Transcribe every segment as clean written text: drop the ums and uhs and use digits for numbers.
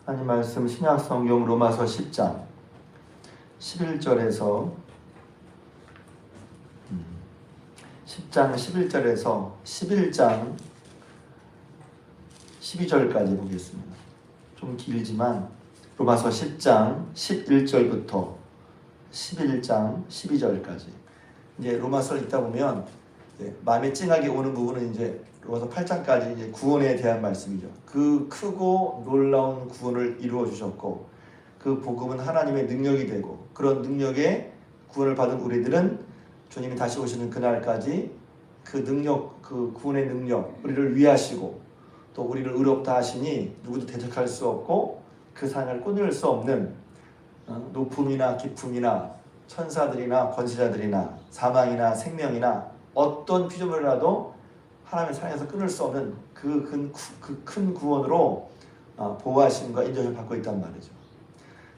하나님 말씀 신약성경 로마서 10장 11절에서 10장 11절에서 11장 12절까지 보겠습니다. 좀 길지만 로마서 10장 11절부터 11장 12절까지 이제 로마서를 읽다 보면 마음에 찡하게 오는 부분은 이제 로마서 8장까지 이제 구원에 대한 말씀이죠. 그 크고 놀라운 구원을 이루어 주셨고 그 복음은 하나님의 능력이 되고 그런 능력에 구원을 받은 우리들은 주님이 다시 오시는 그날까지 그 능력, 그 구원의 능력 우리를 위하시고 또 우리를 의롭다 하시니 누구도 대적할 수 없고 그 사랑을 끊을 수 없는 높음이나 깊음이나 천사들이나 권세자들이나 사망이나 생명이나 어떤 피조물이라도 하나님의 사랑에서 끊을 수 없는 그 큰 구원으로 보호하심과 인정을 받고 있단 말이죠.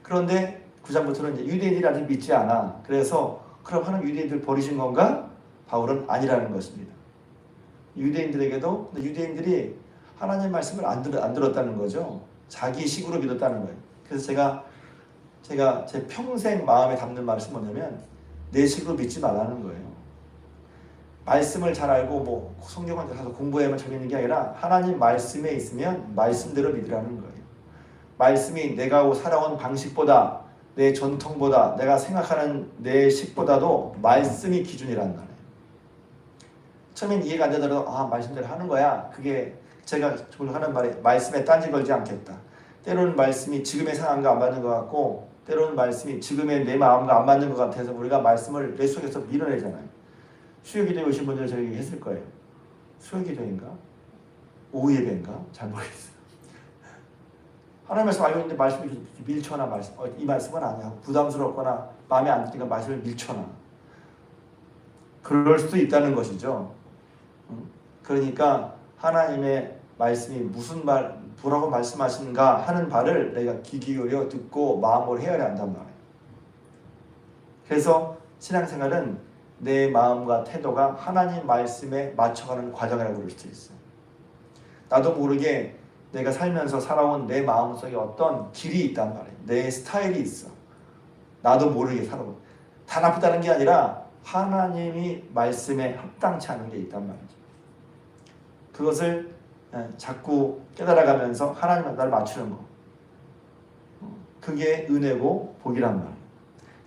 그런데 9장부터는 이제 유대인들이 아직 믿지 않아. 그래서 그럼 하나님 유대인들 버리신 건가? 바울은 아니라는 것입니다. 유대인들에게도 유대인들이 하나님의 말씀을 안 들었다는 거죠. 자기 식으로 믿었다는 거예요. 그래서 제가 제 평생 마음에 담는 말씀은 뭐냐면 내 식으로 믿지 말라는 거예요. 말씀을 잘 알고 뭐 성경을 가서 공부해야만 잘 믿는 게 아니라 하나님 말씀에 있으면 말씀대로 믿으라는 거예요. 말씀이 내가 살아온 방식보다 내 전통보다 내가 생각하는 내 식보다도 말씀이 기준이란 말이에요. 처음엔 이해가 안 되더라도 말씀대로 하는 거야. 그게 제가 종종 하는 말이 말씀에 딴지 걸지 않겠다. 때로는 말씀이 지금의 상황과 안 맞는 것 같고 때로는 말씀이 지금의 내 마음과 안 맞는 것 같아서 우리가 말씀을 내 속에서 밀어내잖아요. 수요기도에 오신 분들 저에게 했을 거예요. 수요기도인가? 오후 예배인가? 잘 모르겠어요. 하나님 말씀 알고 있는데 말씀을 밀쳐나 이 말씀은 아니야. 부담스럽거나 마음에 안 드니까 말씀을 밀쳐나. 그럴 수도 있다는 것이죠. 그러니까 하나님의 말씀이 뭐라고 말씀하시는가 하는 바를 내가 귀 기울여 듣고 마음으로 헤아려야 한단 말이에요. 그래서 신앙생활은 내 마음과 태도가 하나님 말씀에 맞춰가는 과정이라고 부를 수 있어요. 나도 모르게 내가 살면서 살아온 내 마음속에 어떤 길이 있단 말이에요. 내 스타일이 있어. 나도 모르게 살아온. 다 나쁘다는 게 아니라 하나님이 말씀에 합당치 않은 게 있단 말이죠. 그것을 자꾸 깨달아가면서 하나님과 나를 맞추는 거. 그게 은혜고 복이란 말이에요.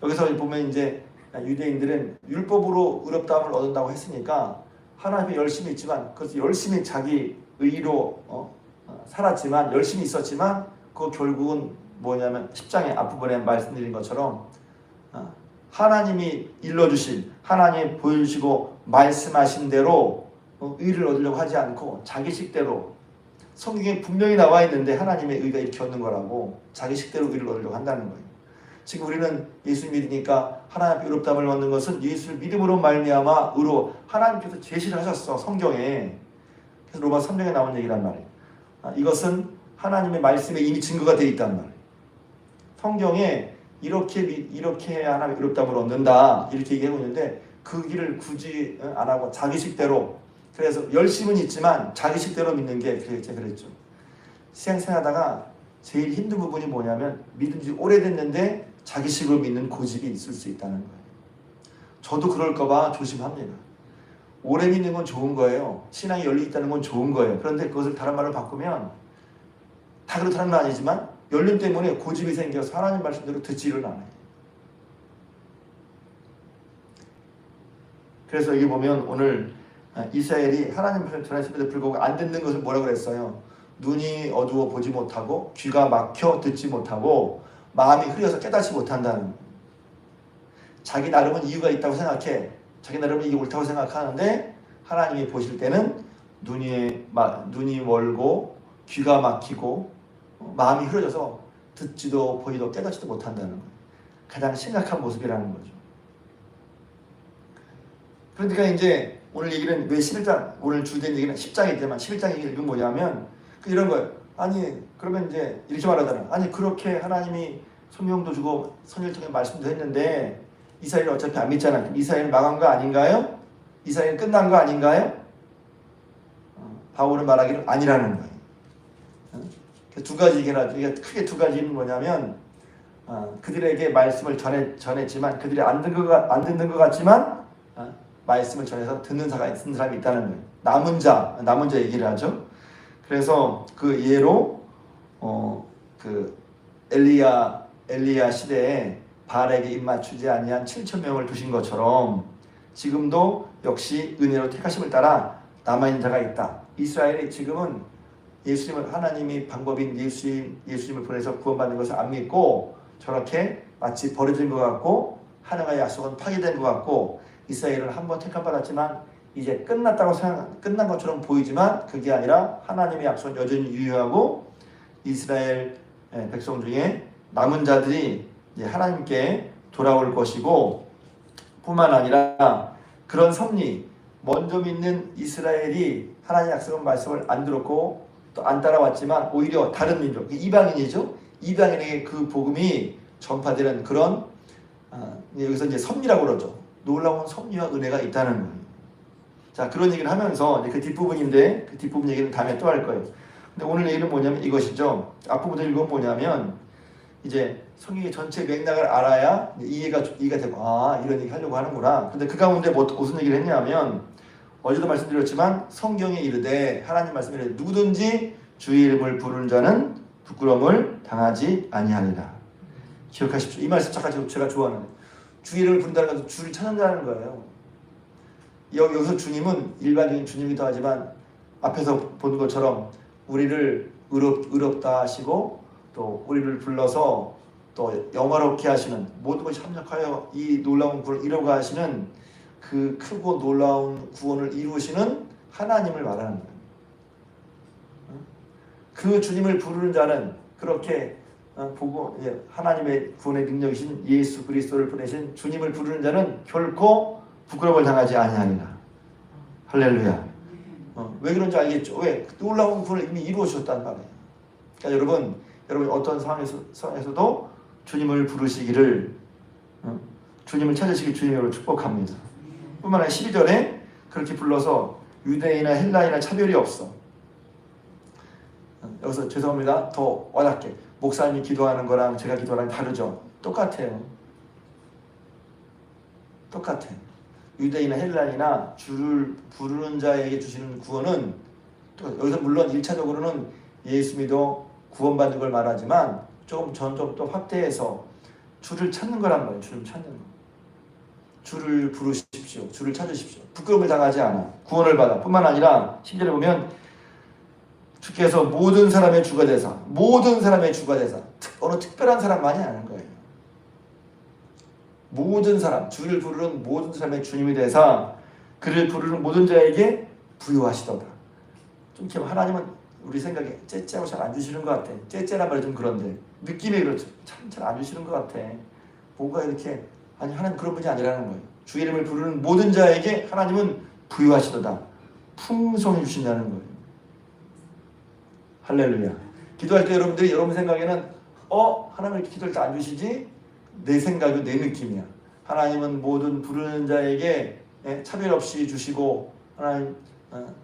여기서 보면 이제 유대인들은 율법으로 의롭다함을 얻는다고 했으니까 하나님이 열심히 있지만 그것을 열심히 자기 의로 살았지만 열심히 있었지만 그 결국은 뭐냐면 10장의 앞부분에 말씀드린 것처럼 하나님이 일러주신 하나님이 보여주시고 말씀하신 대로 의를 얻으려고 하지 않고 자기 식대로 성경에 분명히 나와 있는데 하나님의 의가 이렇게 얻는 거라고 자기 식대로 의를 얻으려고 한다는 거예요. 지금 우리는 예수 믿으니까 하나님 의롭다함을 얻는 것은 예수를 믿음으로 말미암아 의로 하나님께서 제시를 하셨어 성경에. 그래서 로마 3장에 나온 얘기란 말이에요. 이것은 하나님의 말씀에 이미 증거가 되어 있단 말이에요. 성경에 이렇게 해야 하나님의 의롭다함을 얻는다 이렇게 얘기하고 있는데 그 길을 굳이 안 하고 자기 식대로 그래서 열심은 있지만 자기 식대로 믿는 게 제가 그랬죠. 생하다가 제일 힘든 부분이 뭐냐면 믿은 지 오래됐는데 자기식으로 믿는 고집이 있을 수 있다는 거예요. 저도 그럴까 봐 조심합니다. 오래 믿는 건 좋은 거예요. 신앙이 열려 있다는 건 좋은 거예요. 그런데 그것을 다른 말로 바꾸면 다 그렇다는 건 아니지만 열림 때문에 고집이 생겨서 하나님 말씀대로 듣지를 않아요. 그래서 여기 보면 오늘 이스라엘이 하나님 말씀을 전했음에도 불구하고 안 듣는 것을 뭐라고 그랬어요? 눈이 어두워 보지 못하고 귀가 막혀 듣지 못하고 마음이 흐려서 깨닫지 못한다는. 자기 나름은 이유가 있다고 생각해. 자기 나름은 이게 옳다고 생각하는데 하나님이 보실 때는 눈이 멀고 귀가 막히고 마음이 흐려져서 듣지도 보지도 깨닫지도 못한다는 거예요. 가장 심각한 모습이라는 거죠. 그러니까 이제 오늘 얘기는 왜 11장 오늘 주된 얘기는 10장이지만 11장 얘기는 뭐냐면 이런 거예요. 아니 그러면 이제 이렇게 말하잖아. 아니 그렇게 하나님이 성경도 주고 선지를 통해 말씀도 했는데 이스라엘은 어차피 안 믿잖아. 이스라엘은 망한 거 아닌가요? 이스라엘은 끝난 거 아닌가요? 바울은 말하기를 아니라는 거예요. 두 가지 얘기를 이게 크게 두 가지는 뭐냐면 그들에게 말씀을 전했지만 그들이 안 듣는 것 같지만 말씀을 전해서 듣는 사람이 있다는 거예요. 남은 자 얘기를 하죠. 그래서 그 예로 그 엘리야 시대에 바알에게 입맞추지 아니한 7,000명을 두신 것처럼 지금도 역시 은혜로 택하심을 따라 남아있는 자가 있다. 이스라엘이 지금은 예수님을 하나님이 방법인 예수님을 보내서 구원받는 것을 안 믿고 저렇게 마치 버려진 것 같고 하나님의 약속은 파괴된 것 같고 이스라엘은 한번 택함 받았지만 이제 끝난 것처럼 보이지만 그게 아니라 하나님의 약속은 여전히 유효하고 이스라엘 백성 중에 남은 자들이 이제 하나님께 돌아올 것이고 뿐만 아니라 그런 섭리 먼저 믿는 이스라엘이 하나님의 약속은 말씀을 안 들었고 또 안 따라왔지만 오히려 다른 민족 이방인이죠. 이방인에게 그 복음이 전파되는 그런 여기서 이제 섭리라고 그러죠. 놀라운 섭리와 은혜가 있다는 거예요. 자, 그런 얘기를 하면서 그 뒷부분인데 그 뒷부분 얘기는 다음에 또 할 거예요. 근데 오늘 얘기는 뭐냐면 이것이죠. 앞부분부터 읽으면 뭐냐면 이제 성경의 전체 맥락을 알아야 이해가 되고 이런 얘기 하려고 하는구나. 근데 그 가운데 무슨 얘기를 했냐면 어제도 말씀드렸지만 성경에 이르되 하나님 말씀에 이르되 누구든지 주의 이름을 부르는 자는 부끄러움을 당하지 아니하리라. 기억하십시오. 이 말씀 잠깐 제가 좋아하는 주의 이름을 부른다는 것은 주를 찾는다는 거예요. 여기서 주님은 일반적인 주님이기도 하지만 앞에서 본 것처럼 우리를 의롭다 하시고 또 우리를 불러서 또 영화롭게 하시는 모든 것이 합력하여 이 놀라운 구원을 이루게 하시는 그 크고 놀라운 구원을 이루시는 하나님을 말하는 거예요. 그 주님을 부르는 자는 그렇게 보고 하나님의 구원의 능력이신 예수 그리스도를 보내신 주님을 부르는 자는 결코 부끄러움을 당하지 아니하리라. 할렐루야. 왜 그런지 알겠죠? 왜? 놀라운 구원을 이미 이루어주셨단 말이에요. 그러니까 여러분 어떤 상황에서도 주님을 부르시기를 주님을 찾으시길 주님으로 축복합니다. 뿐만 아니라 12절에 그렇게 불러서 유대인이나 헬라인이나 차별이 없어. 여기서 죄송합니다. 더 와닿게 목사님이 기도하는 거랑 제가 기도하는 거랑 다르죠? 똑같아요. 유대인이나 헬라인이나 주를 부르는 자에게 주시는 구원은 또 여기서 물론 1차적으로는 예수 믿어 구원받는 걸 말하지만 조금 또 확대해서 주를 찾는 거란 말이에요. 주를 찾는 거. 주를 부르십시오. 주를 찾으십시오. 부끄러움을 당하지 않아. 구원을 받아. 뿐만 아니라 10절에 보면 주께서 모든 사람의 주가 되사 어느 특별한 사람만이 아닌 거예요. 모든 사람, 주를 부르는 모든 사람의 주님이 되사 그를 부르는 모든 자에게 부여하시도다. 좀 이렇게 하나님은 우리 생각에 째째하고 잘 안 주시는 것 같아. 째째란 말이 좀 그런데 느낌이 그렇죠. 참 잘 안 주시는 것 같아. 뭔가 이렇게 하나님 그런 분이 아니라는 거예요. 주 이름을 부르는 모든 자에게 하나님은 부여하시도다. 풍성히 주신다는 거예요. 할렐루야. 기도할 때 여러분 생각에는 하나님 이렇게 기도할 때 안 주시지? 내 생각이 내 느낌이야. 하나님은 모든 부르는 자에게 차별 없이 주시고 하나님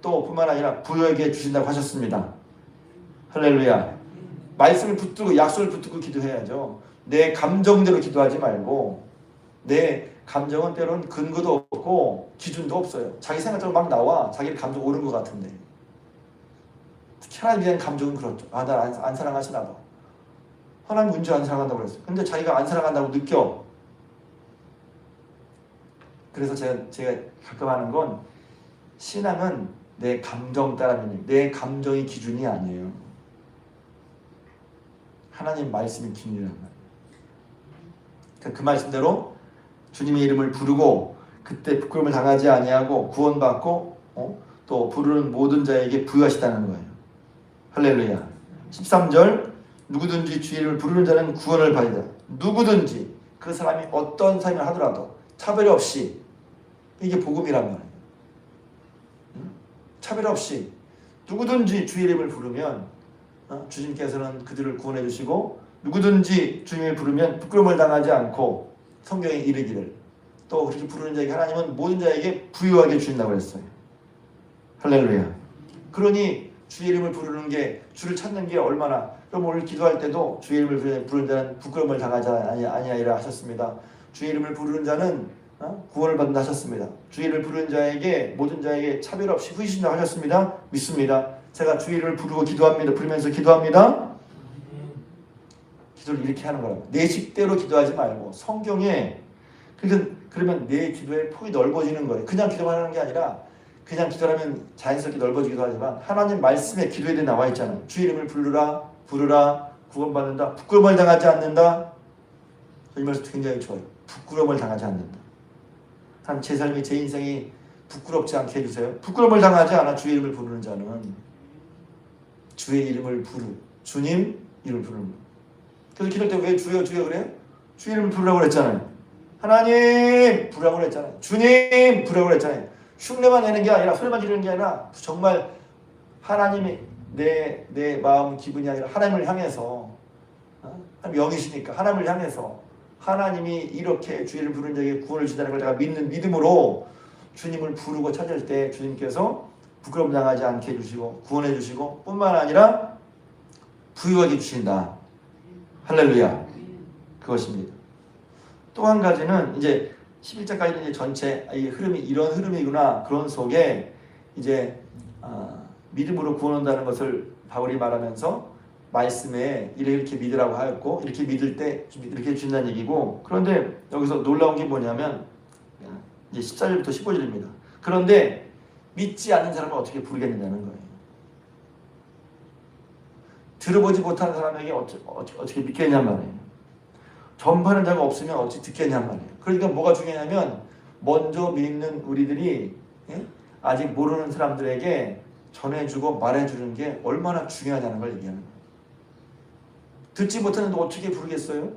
또 뿐만 아니라 부여에게 주신다고 하셨습니다. 할렐루야. 말씀을 붙들고 약속을 붙들고 기도해야죠. 내 감정대로 기도하지 말고 내 감정은 때로는 근거도 없고 기준도 없어요. 자기 생각대로 막 나와. 자기 감정 옳은 것 같은데. 특히 하나님에 대한 감정은 그렇죠. 날 안 사랑하시나 봐. 하나님 문제 안 사랑한다고 그랬어요. 근데 자기가 안 사랑한다고 느껴. 그래서 제가 가끔 하는 건 신앙은 내 감정 따라하는 내 감정이 기준이 아니에요. 하나님 말씀이 기준이란 말이에요. 그 말씀대로 주님의 이름을 부르고 그때 부끄러움을 당하지 아니하고 구원받고 또 부르는 모든 자에게 부여하시다는 거예요. 할렐루야. 13절 누구든지 주의 이름을 부르는 자는 구원을 받으리라. 누구든지 그 사람이 어떤 삶을 하더라도 차별 없이 이게 복음이란 말이에요. 차별 없이 누구든지 주의 이름을 부르면 주님께서는 그들을 구원해 주시고 누구든지 주님을 부르면 부끄러움을 당하지 않고 성경에 이르기를 또 그렇게 부르는 자에게 하나님은 모든 자에게 부유하게 주신다고 했어요. 할렐루야. 그러니 주의 이름을 부르는 게 주를 찾는 게 얼마나 그럼 오늘 기도할 때도 주의 이름을 부르는 자는 부끄러움을 당하지 아니하리라 하셨습니다. 주의 이름을 부르는 자는 구원을 받는다 하셨습니다. 주의 이름을 부르는 자에게 모든 자에게 차별 없이 후이신다 하셨습니다. 믿습니다. 제가 주의 이름을 부르고 기도합니다. 부르면서 기도합니다. 기도를 이렇게 하는 거라고. 내 식대로 기도하지 말고 성경에 그러면 내 기도의 폭이 넓어지는 거예요. 그냥 기도만 하는 게 아니라 그냥 기도하면 자연스럽게 넓어지기도 하지만 하나님 말씀에 기도에 대해 나와 있잖아요. 주의 이름을 부르라 구원받는다. 부끄러움을 당하지 않는다. 이 말씀 굉장히 좋아요. 부끄러움을 당하지 않는다. 한 제 삶이 제 인생이 부끄럽지 않게 해주세요. 부끄러움을 당하지 않아 주의 이름을 부르는 자는 주의 이름을 주님 이름을 부르는 거예요. 그래서 기도할 때 왜 주여 그래요? 주의 이름을 부르라고 그랬잖아요. 하나님 부르라고 그랬잖아요. 주님 부르라고 그랬잖아요. 흉내만 내는 게 아니라 소리만 지르는 게 아니라 정말 하나님이 내 마음 기분이 아니라 하나님을 향해서 영이시니까 하나님을 향해서 하나님이 이렇게 주의를 부르는 자에게 구원을 주다는 걸 내가 믿는 믿음으로 주님을 부르고 찾을 때 주님께서 부끄러움 당하지 않게 해주시고 구원해 주시고 뿐만 아니라 부유하게 주신다. 할렐루야. 그것입니다. 또 한 가지는 이제 11장까지는 이제 전체 이 흐름이 이런 흐름이구나 그런 속에 이제 믿음으로 구원 온다는 것을 바울이 말하면서 말씀에 이렇게 믿으라고 하였고 이렇게 믿을 때 이렇게 주신다는 얘기고 그런데 여기서 놀라운 게 뭐냐면 이제 14절부터 15절입니다. 그런데 믿지 않는 사람은 어떻게 부르겠느냐는 거예요. 들어보지 못하는 사람에게 어떻게 믿겠냔 말이에요. 전파하는 자가 없으면 어찌 듣겠냔 말이에요. 그러니까 뭐가 중요하냐면 먼저 믿는 우리들이 아직 모르는 사람들에게 전해주고 말해주는 게 얼마나 중요하냐는 걸 얘기하는 거예요. 듣지 못하는데 어떻게 부르겠어요?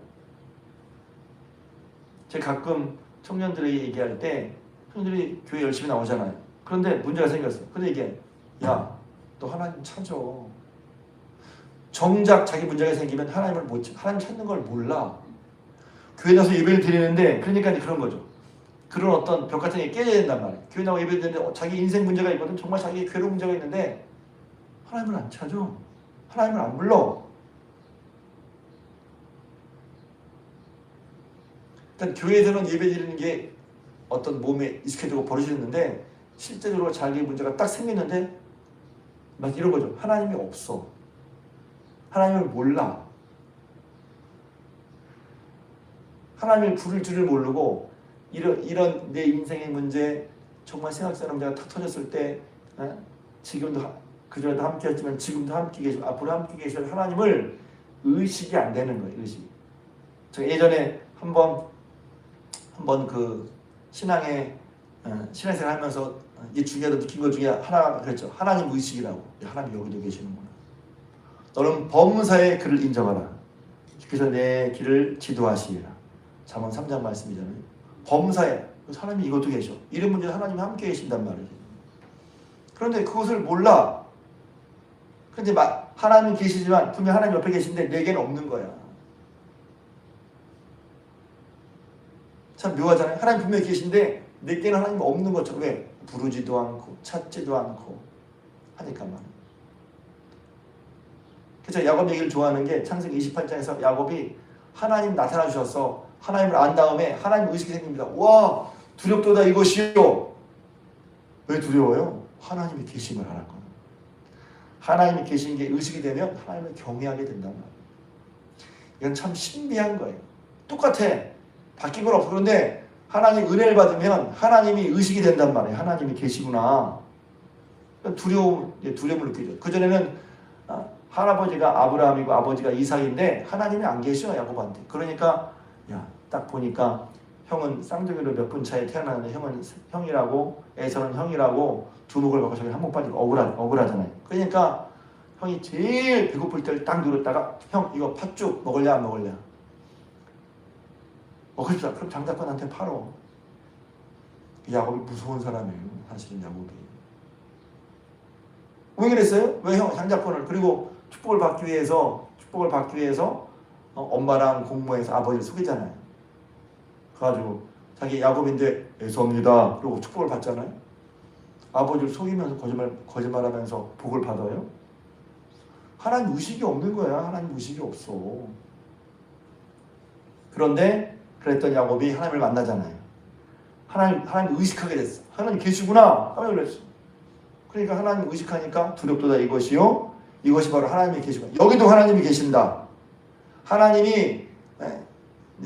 제가 가끔 청년들에게 얘기할 때 청년들이 교회 열심히 나오잖아요. 그런데 문제가 생겼어요. 근데 이게 야, 너 하나님 찾아. 정작 자기 문제가 생기면 하나님 찾는 걸 몰라. 교회 나서 예배를 드리는데 그러니까 그런 거죠. 그런 어떤 벽 같은 게 깨져야 된단 말이에요. 교회 나와 예배를 드리는데 자기 인생 문제가 있거든. 정말 자기 괴로운 문제가 있는데 하나님을 안 찾아. 하나님을 안 불러. 일단 교회에서는 예배 드리는 게 어떤 몸에 익숙해지고 버릇이었는데 실제적으로 자기 문제가 딱 생겼는데 막 이런 거죠. 하나님이 없어. 하나님을 몰라. 하나님을 부를 줄을 모르고 이런 내 인생의 문제 정말 생각하는 문제가 탁 터졌을 때 지금도 그전에도 함께 했지만 지금도 함께 계시고 앞으로 함께 계실 하나님을 의식이 안 되는 거예요. 의식. 제가 예전에 한번 그 신앙생활 하면서 이 중요하다 느낀 것 중에 하나가 그랬죠. 하나님 의식이라고. 하나님 여기도 계시는구나. 너는 범사의 그를 인정하라. 그래서 내 길을 지도하시리라. 잠언 3장 말씀이잖아요. 범사에 하나님이 이것도 계셔. 이런 문제에 하나님이 함께 계신단 말이에요. 그런데 그것을 몰라. 그런데 하나님 계시지만 분명 하나님 옆에 계신데 내게는 없는 거야. 참 묘하잖아요. 하나님 분명히 계신데 내게는 하나님 없는 것처럼 왜? 부르지도 않고 찾지도 않고 하니까 말이에요. 그래서 야곱 얘기를 좋아하는 게 창세기 28장에서 야곱이 하나님 나타나 주셔서 하나님을 안 다음에 하나님 의식이 생깁니다. 와, 두렵도다 이것이요. 왜 두려워요? 하나님이 계신 걸 알았거든요. 하나님이 계신 게 의식이 되면 하나님을 경외하게 된단 말이에요. 이건 참 신비한 거예요. 똑같아. 바뀐 건 없어. 그런데 하나님 은혜를 받으면 하나님이 의식이 된단 말이에요. 하나님이 계시구나. 두려움을 느끼죠. 그전에는 할아버지가 아브라함이고 아버지가 이삭인데 하나님이 안 계셔 야곱한테. 그러니까 딱 보니까 형은 쌍둥이로 몇 분 차에 태어났는데 형이라고 에서는 형이라고 두목을 받고 저기 한몫 빠지고 억울하잖아요. 그러니까 형이 제일 배고플 때를 딱 누렸다가 형 이거 팥죽 먹을래 안 먹을래? 먹을 줄 알아. 그럼 장자권한테 팔어. 야곱이 무서운 사람이에요. 사실은 야곱이. 왜 그랬어요? 왜 형 장자권을 그리고 축복을 받기 위해서 엄마랑 공모해서 아버지를 속이잖아요. 그래가지고 자기 야곱인데 에서입니다. 그리고 축복을 받잖아요. 아버지를 속이면서 거짓말하면서 복을 받아요. 하나님 의식이 없는 거야. 하나님 의식이 없어. 그런데 그랬던 야곱이 하나님을 만나잖아요. 하나님 의식하게 됐어. 하나님 계시구나. 깜짝 놀랐어. 그러니까 하나님 의식하니까 두렵도다 이것이요. 이것이 바로 하나님이 계시구나. 여기도 하나님이 계신다. 하나님이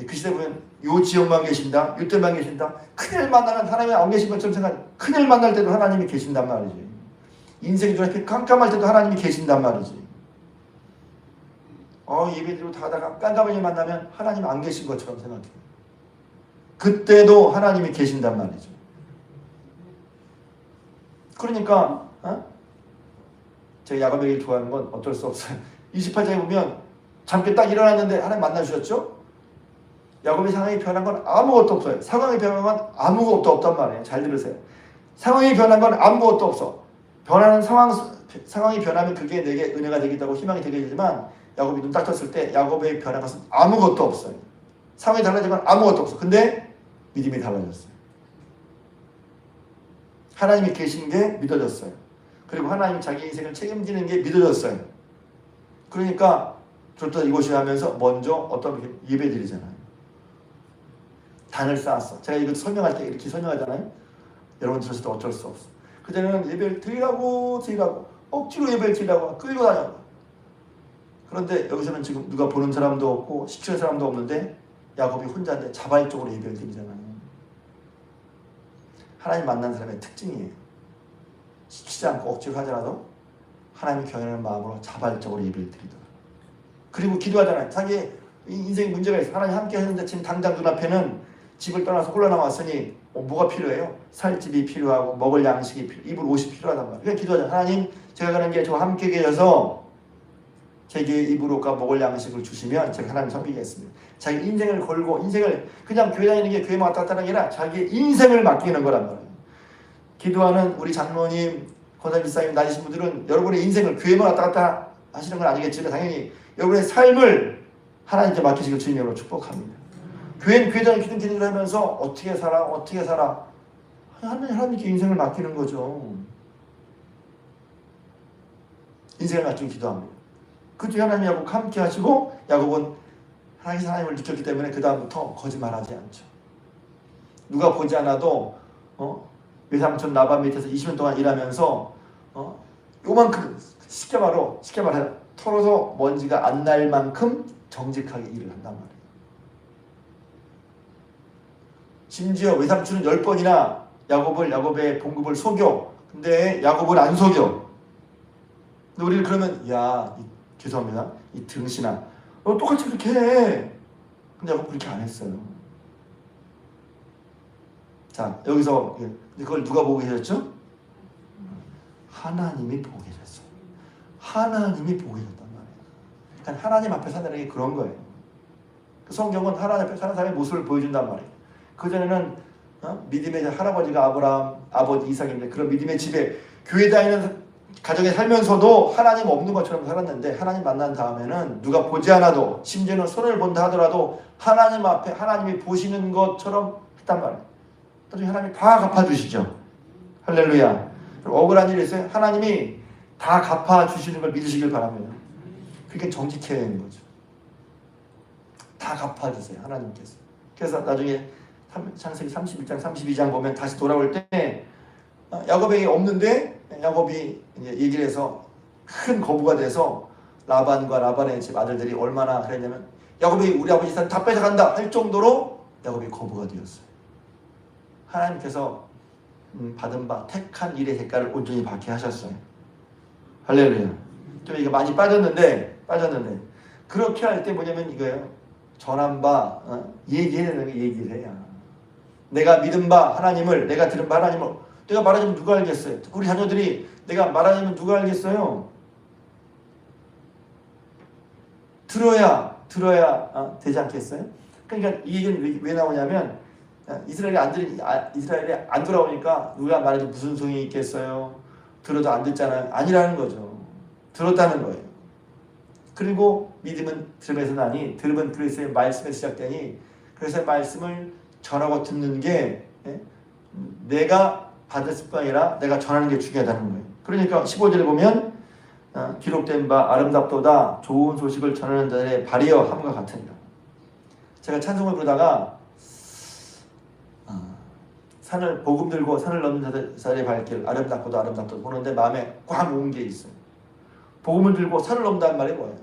그 시대 보면 요 지역만 계신다. 요때만 계신다. 큰일 만나면 하나님이 안 계신 것처럼 생각해. 큰일 만날 때도 하나님이 계신단 말이지. 인생이 이렇게 깜깜할 때도 하나님이 계신단 말이지. 예배드리고 다 하다가 깜깜하게 만나면 하나님 안 계신 것처럼 생각해. 그때도 하나님이 계신단 말이죠. 그러니까 제가 야곱의 일 좋아하는 건 어쩔 수 없어요. 28장에 보면 잠깐 딱 일어났는데 하나님 만나주셨죠? 야곱의 상황이 변한 건 아무것도 없어요. 상황이 변한 건 아무것도 없단 말이에요. 잘 들으세요. 상황이 변한 건 아무것도 없어. 변하는 상황이 변하면 그게 내게 은혜가 되겠다고 희망이 되게 되지만 야곱이 눈 딱 떴을 때 야곱의 변한 것은 아무것도 없어요. 상황이 달라지면 아무것도 없어. 근데 믿음이 달라졌어요. 하나님이 계신 게 믿어졌어요. 그리고 하나님이 자기 인생을 책임지는 게 믿어졌어요. 그러니까 좋다 이것이 하면서 먼저 어떤 예배 드리잖아요. 단을 쌓았어. 제가 이거 설명할 때 이렇게 설명하잖아요. 여러분 들었을 때 어쩔 수 없어. 그때는 예배를 드리라고 억지로 예배를 드리라고 끌고 다녀. 그런데 여기서는 지금 누가 보는 사람도 없고 시키는 사람도 없는데 야곱이 혼자인데 자발적으로 예배를 드리잖아요. 하나님 만난 사람의 특징이에요. 시키지 않고 억지로 하더라도 하나님이 경외하는 마음으로 자발적으로 예배를 드리더라고요. 그리고 기도하잖아요. 자기 인생에 문제가 있어. 하나님 함께 하는데 지금 당장 눈앞에는 집을 떠나서 홀로 남았으니 뭐가 필요해요? 살 집이 필요하고 먹을 양식이 필요하고 입을 옷이 필요하단 말이에요. 그러니까 기도하잖아요. 하나님 제가 가는 게 저와 함께 계셔서 제게 입을 옷과 먹을 양식을 주시면 제가 하나님 섬기겠습니다. 자기 인생을 걸고 인생을 그냥 교회 다니는 게 교회만 왔다 갔다 하는 게 아니라 자기의 인생을 맡기는 거란 말이에요. 기도하는 우리 장로님, 권사님, 집사님 나이신 분들은 여러분의 인생을 교회만 왔다 갔다 하시는 건 아니겠지만 당연히 여러분의 삶을 하나님께 맡기시길 주님으로 축복합니다. 교회는 교회장이 기둥기둥을 하면서 어떻게 살아 하나님께 인생을 맡기는 거죠. 인생을 맡기고 기도합니다. 그 뒤에 하나님이 야곱 함께 하시고 야곱은 하나님을 느꼈기 때문에 그 다음부터 거짓말하지 않죠. 누가 보지 않아도 외삼촌 라반 밑에서 20년 동안 일하면서 요만큼 쉽게 말해 털어서 먼지가 안 날 만큼 정직하게 일을 한단 말이에요. 심지어 외삼촌은 10번이나 야곱의 봉급을 속여. 근데 야곱을 안 속여. 근데 우리는 그러면 죄송합니다. 이 등신아 똑같이 그렇게 해. 근데 야곱 그렇게 안 했어요. 자 여기서 그걸 누가 보고 계셨죠? 하나님이 보고 계셨어요. 하나님이 보고 계셨단 말이에요. 그러니까 하나님 앞에 사는 게 그런 거예요. 그 성경은 하나님 앞에 사는 사람의 모습을 보여준단 말이에요. 그전에는 믿음의 할아버지가 아브라함, 아버지 이삭인데 그런 믿음의 집에 교회 다니는 가정에 살면서도 하나님 없는 것처럼 살았는데 하나님 만난 다음에는 누가 보지 않아도 심지어는 손을 본다 하더라도 하나님 앞에 하나님이 보시는 것처럼 했단 말이에요. 나중에 하나님이 다 갚아주시죠. 할렐루야. 억울한 일이 있어요. 하나님이 다 갚아주시는 걸 믿으시길 바랍니다. 그게 정직해야 하는 거죠. 다 갚아주세요. 하나님께서. 그래서 나중에 창세기 31장 32장 보면 다시 돌아올 때 야곱에게 없는데 야곱이 이제 얘기를 해서 큰 거부가 돼서 라반과 라반의 집 아들들이 얼마나 그랬냐면 야곱이 우리 아버지 산 다 뺏어간다 할 정도로 야곱이 거부가 되었어요. 하나님께서 받은 바 택한 일의 대가를 온전히 받게 하셨어요. 할렐루야. 좀 이게 많이 빠졌는데 그렇게 할 때 뭐냐면 이거예요. 전한 바 얘기해야 되는 게 얘기를 해야. 내가 믿은 바 하나님을 내가 들은 바 하나님을 내가 말하자면 누가 알겠어요? 우리 자녀들이 내가 말하자면 누가 알겠어요? 들어야 되지 않겠어요? 그러니까 이 얘기는 왜 나오냐면 이스라엘이 안 돌아오니까 누가 말해도 무슨 소용이 있겠어요? 들어도 안 듣잖아요. 아니라는 거죠. 들었다는 거예요. 그리고 믿음은 들음에서 나니 들음은 그리스도의 말씀에 시작되니 그래서 말씀을 전하고 듣는 게 내가 받을 뿐 아니라 내가 전하는 게 중요하다는 거예요. 그러니까 15절에 보면 기록된 바 아름답도다 좋은 소식을 전하는 자들의 발이여 함과 같으니라. 제가 찬송을 부르다가 산을 복음 들고 산을 넘는 자들의 발길 아름답고도 아름답도 보는데 마음에 꽉 온 게 있어요. 복음을 들고 산을 넘는다는 말이 뭐예요?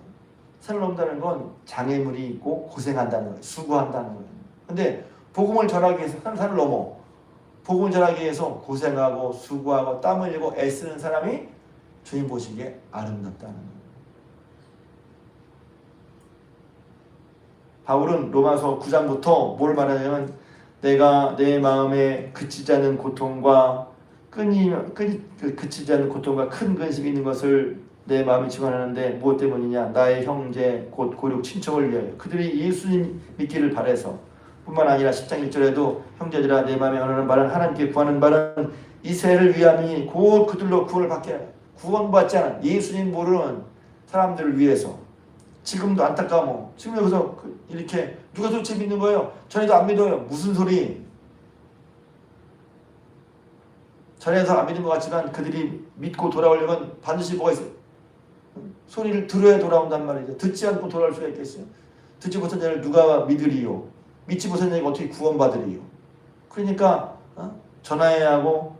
산을 넘는다는 건 장애물이 있고 고생한다는 거예요. 수고한다는 거예요. 근데 복음을 전하기 위해서 산을 넘어 복음을 전하기 위해서 고생하고 수고하고 땀 흘리고 애쓰는 사람이 주님 보시기에 아름답다는 거예요. 바울은 로마서 9장부터 뭘 말하냐면 내가 내 마음에 그치지 않는 고통과 그치지 않는 고통과 큰 근심이 있는 것을 내 마음이 증언하는데 무엇 때문이냐? 나의 형제 곧 고륙 친척을 위하여 그들이 예수님 믿기를 바라서 뿐만 아니라 10장 1절에도 형제들아 내 마음에 원하는 바는 하나님께 구하는 바는 이스라엘을 위함이니 곧 그들로 구원을 받게 하라. 구원받지 않은 예수님 모르는 사람들을 위해서 지금도 안타까워. 지금 여기서 이렇게 누가 도대체 믿는 거예요? 전에도 안 믿어요. 무슨 소리? 전에도 안 믿은 것 같지만 그들이 믿고 돌아오려면 반드시 뭐가 있어요? 소리를 들어야 돌아온단 말이죠. 듣지 않고 돌아올 수가 있겠어요? 듣지 못한 자를 누가 믿으리요? 믿지 못한 자가 어떻게 구원받으리요? 그러니까 전해야 하고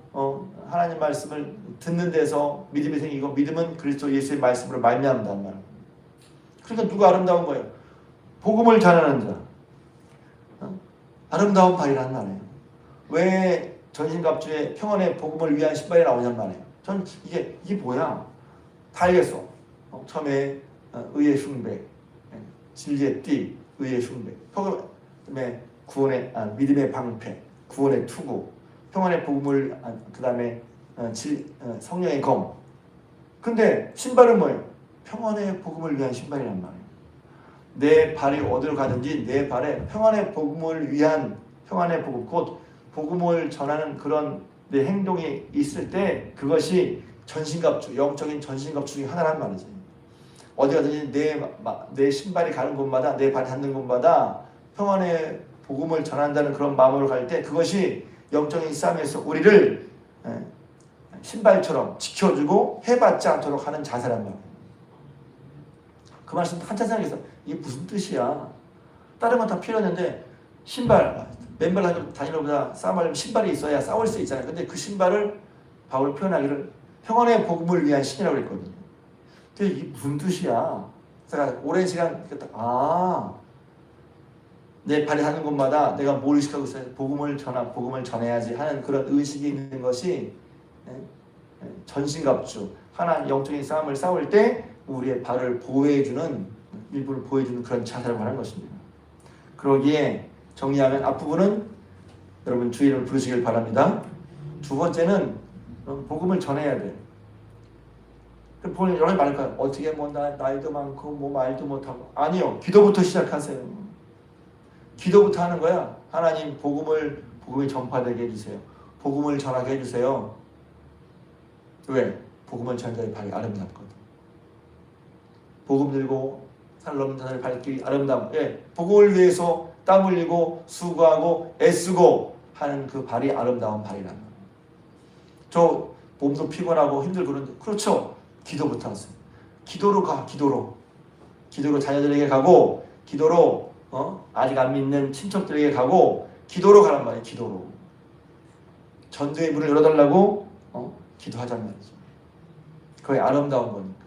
하나님 말씀을 듣는 데서 믿음이 생기고 믿음은 그리스도 예수의 말씀으로 말미암는단 말이에요. 그러니까 누가 아름다운 거예요? 복음을 전하는 자. 아름다운 발이란 말이에요. 왜 전신갑주에 평안의 복음을 위한 신발이 나오냔 말이에요. 전 이게 뭐야? 다 알겠어. 처음에 의의 흉배, 진리의 띠, 의의 흉배, 그다음에 구원의 믿음의 방패, 구원의 투구, 평안의 복음을 그다음에 성령의 검. 근데 신발은 뭐예요? 평안의 복음을 위한 신발이란 말이에요. 내 발이 어디로 가든지 내 발에 평안의 복음을 위한 평안의 복음, 곧 복음을 전하는 그런 내 행동이 있을 때 그것이 전신갑주, 영적인 전신갑주 중에 하나란 말이지. 어디 가든지 내 신발이 가는 곳마다 내 발 닿는 곳마다 평안의 복음을 전한다는 그런 마음으로 갈 때 그것이 영적인 싸움에서 우리를 신발처럼 지켜주고 해받지 않도록 하는 자세란 말이에요. 그 말씀 한참 생각해서 이게 무슨 뜻이야? 다른 건 다 필요했는데 신발, 맨발 다니는 것보다 싸움하려면 신발이 있어야 싸울 수 있잖아요. 근데 그 신발을 바울이 표현하기를 평안의 복음을 위한 신이라고 했거든요. 근데 이게 무슨 뜻이야? 제가 오랜 시간 내 발이 닿는 곳마다 내가 뭘 의식하고 있어요? 복음을 전해야지 하는 그런 의식이 있는 것이 전신갑주, 하나님 영적인 싸움을 싸울 때 우리의 발을 보호해주는, 일부를 보호해주는 그런 자세를 말하는 것입니다. 그러기에 정리하면 앞부분은 여러분 주의를 부르시길 바랍니다. 두 번째는 복음을 전해야 돼요. 여러 말할 거예요. 어떻게 나이도 많고 말도 못하고. 아니요. 기도부터 시작하세요. 기도부터 하는 거야. 하나님 복음이 전파되게 해주세요. 복음을 전하게 해주세요. 왜? 복음을 전하는 자의 발이 아름답거든. 복음 들고 산 넘는 자의 발길이 아름다움. 복음을 위해서 땀 흘리고 수고하고 애쓰고 하는 그 발이 아름다운 발이란 말이에요. 저 몸도 피곤하고 힘들고 그런데 그렇죠. 기도부터 하세요. 기도로 가. 기도로 자녀들에게 가고 기도로 아직 안 믿는 친척들에게 가고 기도로 가란 말이에요. 기도로. 전도의 문을 열어달라고 기도하자는 말이죠. 그게 아름다운 거니까.